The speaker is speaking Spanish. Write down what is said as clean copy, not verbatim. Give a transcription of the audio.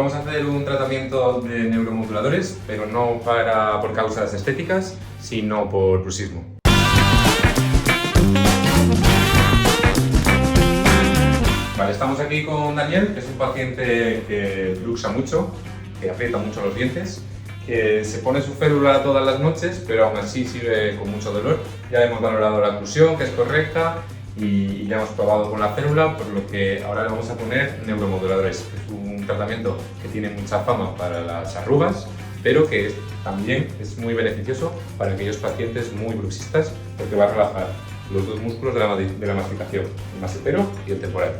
vamos a hacer un tratamiento de neuromoduladores, pero no por causas estéticas, sino por bruxismo. Vale, estamos aquí con Daniel, que es un paciente que bruxa mucho, que aprieta mucho los dientes, que se pone su férula todas las noches, pero aún así sigue con mucho dolor. Ya hemos valorado la oclusión, que es correcta, y ya hemos probado con la férula, por lo que ahora le vamos a poner neuromoduladores. Es un tratamiento que tiene mucha fama para las arrugas, pero que también es muy beneficioso para aquellos pacientes muy bruxistas, porque va a relajar los dos músculos de la masticación, el massetero y el temporal.